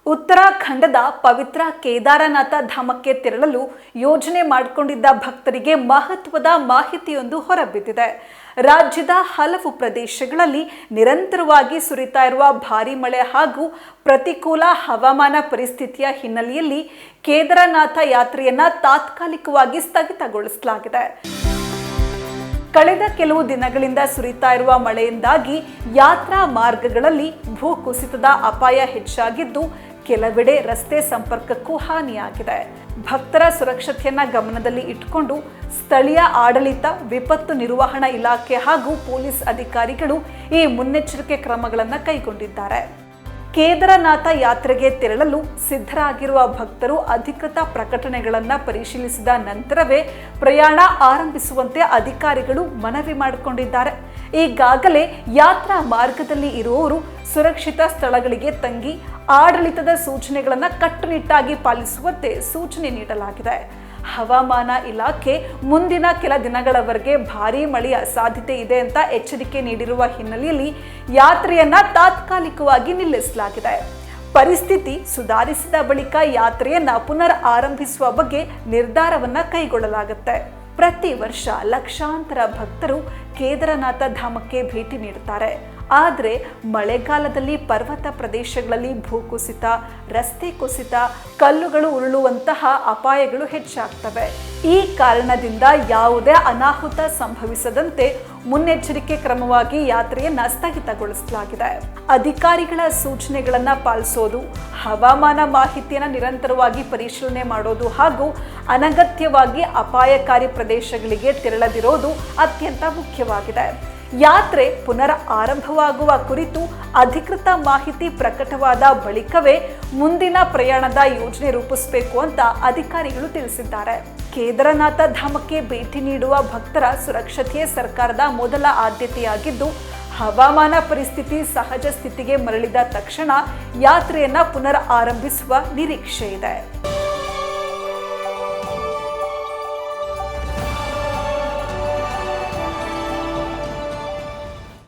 ಉತ್ತರಾಖಂಡದ ಪವಿತ್ರ ಕೇದಾರನಾಥ ಧಾಮಕ್ಕೆ ತೆರಳಲು ಯೋಜನೆ ಮಾಡಿಕೊಂಡಿದ್ದ ಭಕ್ತರಿಗೆ ಮಹತ್ವದ ಮಾಹಿತಿಯೊಂದು ಹೊರಬಿದ್ದಿದೆ. ರಾಜ್ಯದ ಹಲವು ಪ್ರದೇಶಗಳಲ್ಲಿ ನಿರಂತರವಾಗಿ ಸುರಿತಾ ಇರುವ ಭಾರೀ ಮಳೆ ಹಾಗೂ ಪ್ರತಿಕೂಲ ಹವಾಮಾನ ಪರಿಸ್ಥಿತಿಯ ಹಿನ್ನೆಲೆಯಲ್ಲಿ ಕೇದಾರನಾಥ ಯಾತ್ರೆಯನ್ನ ತಾತ್ಕಾಲಿಕವಾಗಿ ಸ್ಥಗಿತಗೊಳಿಸಲಾಗಿದೆ. ಕಳೆದ ಕೆಲವು ದಿನಗಳಿಂದ ಸುರಿತಾ ಇರುವ ಮಳೆಯಿಂದಾಗಿ ಯಾತ್ರಾ ಮಾರ್ಗಗಳಲ್ಲಿ ಭೂಕುಸಿತದ ಅಪಾಯ ಹೆಚ್ಚಾಗಿದ್ದು, ಕೆಲವೆಡೆ ರಸ್ತೆ ಸಂಪರ್ಕಕ್ಕೂ ಹಾನಿಯಾಗಿದೆ. ಭಕ್ತರ ಸುರಕ್ಷತೆಯನ್ನ ಗಮನದಲ್ಲಿ ಇಟ್ಟುಕೊಂಡು ಸ್ಥಳೀಯ ಆಡಳಿತ, ವಿಪತ್ತು ನಿರ್ವಹಣಾ ಇಲಾಖೆ ಹಾಗೂ ಪೊಲೀಸ್ ಅಧಿಕಾರಿಗಳು ಈ ಮುನ್ನೆಚ್ಚರಿಕೆ ಕ್ರಮಗಳನ್ನು ಕೈಗೊಂಡಿದ್ದಾರೆ. ಕೇದಾರನಾಥ ಯಾತ್ರೆಗೆ ತೆರಳಲು ಸಿದ್ಧರಾಗಿರುವ ಭಕ್ತರು ಅಧಿಕೃತ ಪ್ರಕಟಣೆಗಳನ್ನು ಪರಿಶೀಲಿಸಿದ ನಂತರವೇ ಪ್ರಯಾಣ ಆರಂಭಿಸುವಂತೆ ಅಧಿಕಾರಿಗಳು ಮನವಿ ಮಾಡಿಕೊಂಡಿದ್ದಾರೆ. ಈಗಾಗಲೇ ಯಾತ್ರಾ ಮಾರ್ಗದಲ್ಲಿ ಇರುವವರು ಸುರಕ್ಷಿತ ಸ್ಥಳಗಳಿಗೆ ತಂಗಿ ಆಡಳಿತದ ಸೂಚನೆಗಳನ್ನು ಕಟ್ಟುನಿಟ್ಟಾಗಿ ಪಾಲಿಸುವಂತೆ ಸೂಚನೆ ನೀಡಲಾಗಿದೆ. ಹವಾಮಾನ ಇಲಾಖೆ ಮುಂದಿನ ಕೆಲ ದಿನಗಳವರೆಗೆ ಭಾರೀ ಮಳೆಯ ಸಾಧ್ಯತೆ ಇದೆ ಅಂತ ಎಚ್ಚರಿಕೆ ನೀಡಿರುವ ಹಿನ್ನೆಲೆಯಲ್ಲಿ ಯಾತ್ರೆಯನ್ನ ತಾತ್ಕಾಲಿಕವಾಗಿ ನಿಲ್ಲಿಸಲಾಗಿದೆ. ಪರಿಸ್ಥಿತಿ ಸುಧಾರಿಸಿದ ಬಳಿಕ ಯಾತ್ರೆಯನ್ನ ಪುನರ್ ಆರಂಭಿಸುವ ಬಗ್ಗೆ ನಿರ್ಧಾರವನ್ನ ಕೈಗೊಳ್ಳಲಾಗುತ್ತೆ. ಪ್ರತಿ ವರ್ಷ ಲಕ್ಷಾಂತರ ಭಕ್ತರು ಕೇದಾರನಾಥ ಧಾಮಕ್ಕೆ ಭೇಟಿ ನೀಡುತ್ತಾರೆ. ಆದರೆ ಮಳೆಗಾಲದಲ್ಲಿ ಪರ್ವತ ಪ್ರದೇಶಗಳಲ್ಲಿ ಭೂಕುಸಿತ, ರಸ್ತೆ ಕುಸಿತ, ಕಲ್ಲುಗಳು ಉರುಳುವಂತಹ ಅಪಾಯಗಳು ಹೆಚ್ಚಾಗ್ತವೆ. ಈ ಕಾರಣದಿಂದ ಯಾವುದೇ ಅನಾಹುತ ಸಂಭವಿಸದಂತೆ ಮುನ್ನೆಚ್ಚರಿಕೆ ಕ್ರಮವಾಗಿ ಯಾತ್ರೆಯನ್ನ ಸ್ಥಗಿತಗೊಳಿಸಲಾಗಿದೆ. ಅಧಿಕಾರಿಗಳ ಸೂಚನೆಗಳನ್ನ ಪಾಲಿಸೋದು, ಹವಾಮಾನ ಮಾಹಿತಿಯನ್ನು ನಿರಂತರವಾಗಿ ಪರಿಶೀಲನೆ ಮಾಡೋದು ಹಾಗೂ ಅನಗತ್ಯವಾಗಿ ಅಪಾಯಕಾರಿ ಪ್ರದೇಶಗಳಿಗೆ ತೆರಳದಿರೋದು ಅತ್ಯಂತ ಮುಖ್ಯವಾಗಿದೆ. ಯಾತ್ರೆ ಪುನರ್ ಆರಂಭವಾಗುವ ಕುರಿತು ಅಧಿಕೃತ ಮಾಹಿತಿ ಪ್ರಕಟವಾದ ಬಳಿಕವೇ ಮುಂದಿನ ಪ್ರಯಾಣದ ಯೋಜನೆ ರೂಪಿಸಬೇಕು ಅಂತ ಅಧಿಕಾರಿಗಳು ತಿಳಿಸಿದ್ದಾರೆ. ಕೇದಾರನಾಥ ಧಾಮಕ್ಕೆ ಭೇಟಿ ನೀಡುವ ಭಕ್ತರ ಸುರಕ್ಷತೆಯೇ ಸರ್ಕಾರದ ಮೊದಲ ಆದ್ಯತೆಯಾಗಿದ್ದು, ಹವಾಮಾನ ಪರಿಸ್ಥಿತಿ ಸಹಜ ಸ್ಥಿತಿಗೆ ಮರಳಿದ ತಕ್ಷಣ ಯಾತ್ರೆಯನ್ನ ಪುನರ್ ಆರಂಭಿಸುವ ನಿರೀಕ್ಷೆ ಇದೆ.